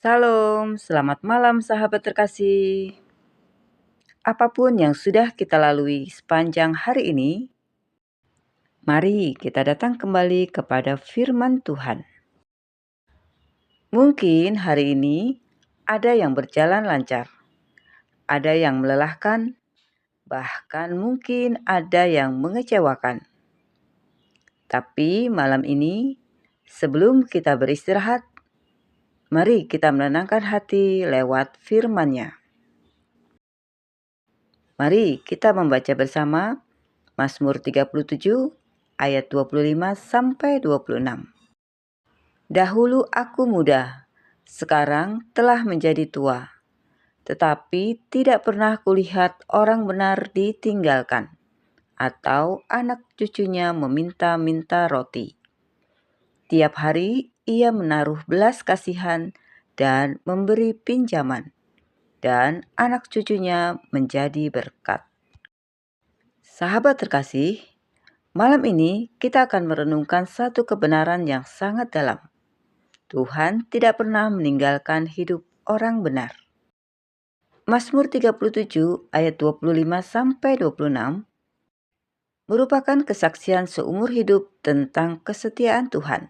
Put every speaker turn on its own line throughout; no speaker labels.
Salam, selamat malam sahabat terkasih. Apapun yang sudah kita lalui sepanjang hari ini, mari kita datang kembali kepada firman Tuhan. Mungkin hari ini ada yang berjalan lancar, ada yang melelahkan, bahkan mungkin ada yang mengecewakan. Tapi malam ini, sebelum kita beristirahat, mari kita menenangkan hati lewat firman-Nya. Mari kita membaca bersama Mazmur 37 ayat 25 sampai 26. Dahulu aku muda, sekarang telah menjadi tua, tetapi tidak pernah kulihat orang benar ditinggalkan, atau anak cucunya meminta-minta roti. Tiap hari ia menaruh belas kasihan dan memberi pinjaman, dan anak cucunya menjadi berkat. Sahabat terkasih, malam ini kita akan merenungkan satu kebenaran yang sangat dalam. Tuhan tidak pernah meninggalkan hidup orang benar. Mazmur 37 ayat 25 sampai 26 merupakan kesaksian seumur hidup tentang kesetiaan Tuhan.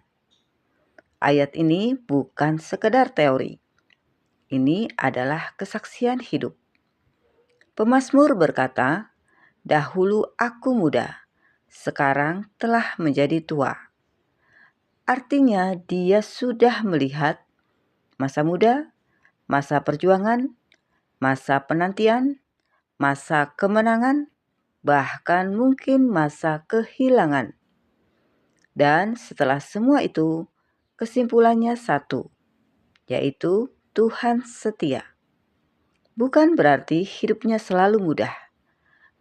Ayat ini bukan sekedar teori. Ini adalah kesaksian hidup. Pemazmur berkata, "Dahulu aku muda, sekarang telah menjadi tua." Artinya dia sudah melihat masa muda, masa perjuangan, masa penantian, masa kemenangan, bahkan mungkin masa kehilangan. Dan setelah semua itu, kesimpulannya satu, yaitu Tuhan setia. Bukan berarti hidupnya selalu mudah.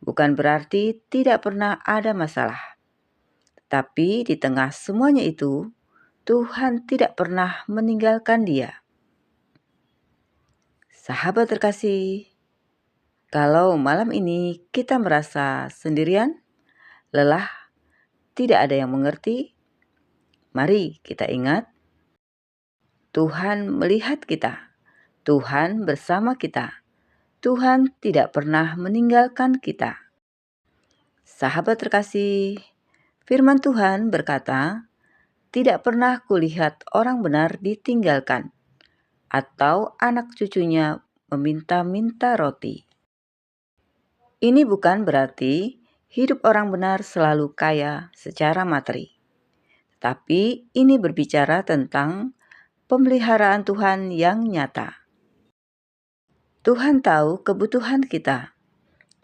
Bukan berarti tidak pernah ada masalah. Tapi di tengah semuanya itu, Tuhan tidak pernah meninggalkan dia. Sahabat terkasih, kalau malam ini kita merasa sendirian, lelah, tidak ada yang mengerti, mari kita ingat, Tuhan melihat kita, Tuhan bersama kita, Tuhan tidak pernah meninggalkan kita. Sahabat terkasih, firman Tuhan berkata, "Tidak pernah kulihat orang benar ditinggalkan, atau anak cucunya meminta-minta roti." Ini bukan berarti hidup orang benar selalu kaya secara materi. Tapi ini berbicara tentang pemeliharaan Tuhan yang nyata. Tuhan tahu kebutuhan kita.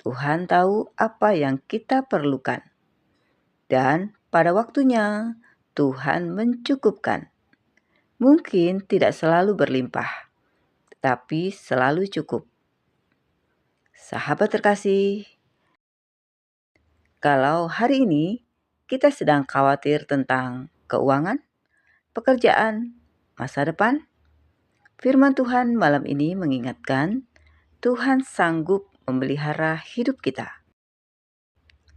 Tuhan tahu apa yang kita perlukan. Dan pada waktunya Tuhan mencukupkan. Mungkin tidak selalu berlimpah, tapi selalu cukup. Sahabat terkasih, kalau hari ini kita sedang khawatir tentang keuangan, pekerjaan, masa depan, firman Tuhan malam ini mengingatkan Tuhan sanggup memelihara hidup kita.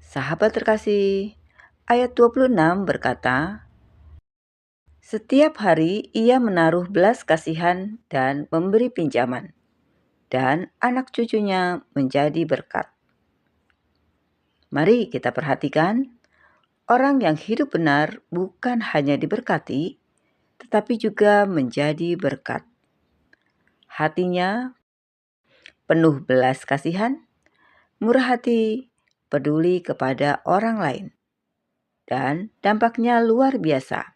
Sahabat terkasih, ayat 26 berkata, "Setiap hari ia menaruh belas kasihan dan memberi pinjaman, dan anak cucunya menjadi berkat." Mari kita perhatikan, orang yang hidup benar bukan hanya diberkati, tetapi juga menjadi berkat. Hatinya penuh belas kasihan, murah hati, peduli kepada orang lain. Dan dampaknya luar biasa,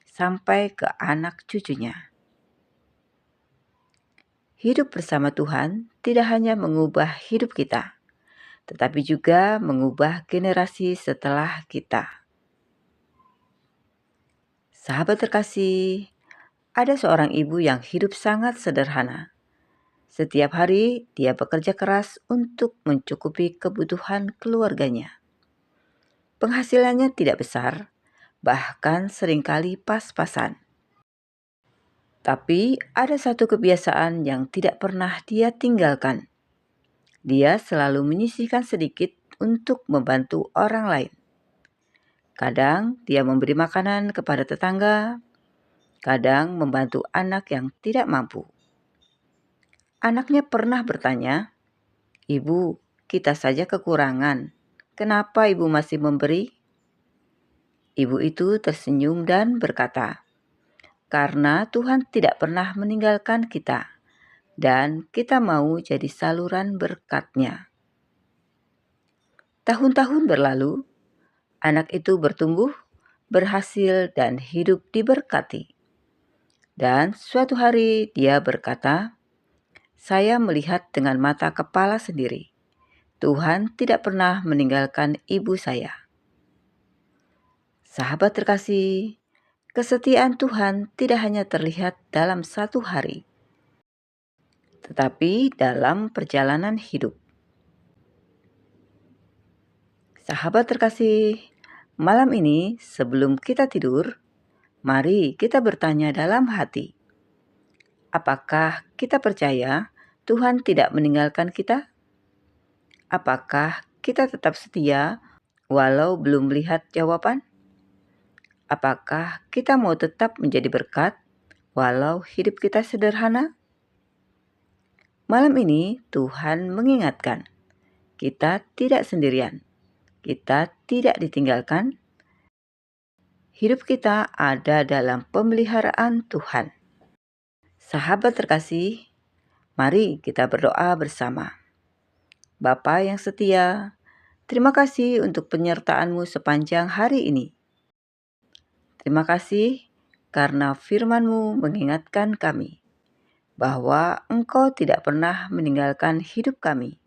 sampai ke anak cucunya. Hidup bersama Tuhan tidak hanya mengubah hidup kita, tetapi juga mengubah generasi setelah kita. Sahabat terkasih, ada seorang ibu yang hidup sangat sederhana. Setiap hari dia bekerja keras untuk mencukupi kebutuhan keluarganya. Penghasilannya tidak besar, bahkan seringkali pas-pasan. Tapi ada satu kebiasaan yang tidak pernah dia tinggalkan. Dia selalu menyisihkan sedikit untuk membantu orang lain. Kadang dia memberi makanan kepada tetangga, kadang membantu anak yang tidak mampu. Anaknya pernah bertanya, "Ibu, kita saja kekurangan. Kenapa ibu masih memberi?" Ibu itu tersenyum dan berkata, "Karena Tuhan tidak pernah meninggalkan kita, dan kita mau jadi saluran berkat-Nya." Tahun-tahun berlalu, anak itu bertumbuh, berhasil, dan hidup diberkati. Dan suatu hari dia berkata, "Saya melihat dengan mata kepala sendiri. Tuhan tidak pernah meninggalkan ibu saya." Sahabat terkasih, kesetiaan Tuhan tidak hanya terlihat dalam satu hari, tetapi dalam perjalanan hidup. Sahabat terkasih, malam ini sebelum kita tidur, mari kita bertanya dalam hati, apakah kita percaya Tuhan tidak meninggalkan kita? Apakah kita tetap setia walau belum melihat jawaban? Apakah kita mau tetap menjadi berkat walau hidup kita sederhana? Malam ini Tuhan mengingatkan, kita tidak sendirian, kita tidak ditinggalkan. Hidup kita ada dalam pemeliharaan Tuhan. Sahabat terkasih, mari kita berdoa bersama. Bapa yang setia, terima kasih untuk penyertaan-Mu sepanjang hari ini. Terima kasih karena firman-Mu mengingatkan kami bahwa Engkau tidak pernah meninggalkan hidup kami.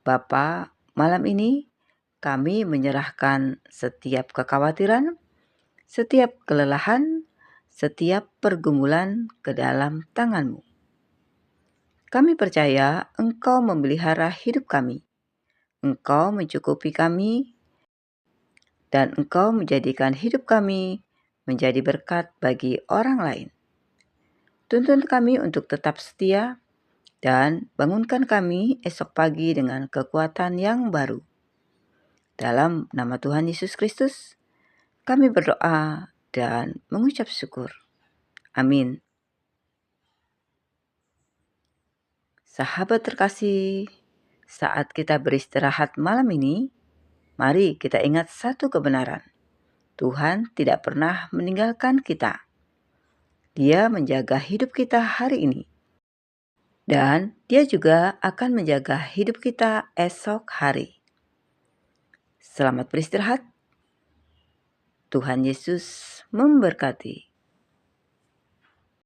Bapa, malam ini kami menyerahkan setiap kekhawatiran, setiap kelelahan, setiap pergumulan ke dalam tangan-Mu. Kami percaya Engkau memelihara hidup kami. Engkau mencukupi kami, dan Engkau menjadikan hidup kami menjadi berkat bagi orang lain. Tuntun kami untuk tetap setia dan bangunkan kami esok pagi dengan kekuatan yang baru. Dalam nama Tuhan Yesus Kristus, kami berdoa dan mengucap syukur. Amin. Sahabat terkasih, saat kita beristirahat malam ini, mari kita ingat satu kebenaran. Tuhan tidak pernah meninggalkan kita. Dia menjaga hidup kita hari ini. Dan Dia juga akan menjaga hidup kita esok hari. Selamat beristirahat. Tuhan Yesus memberkati.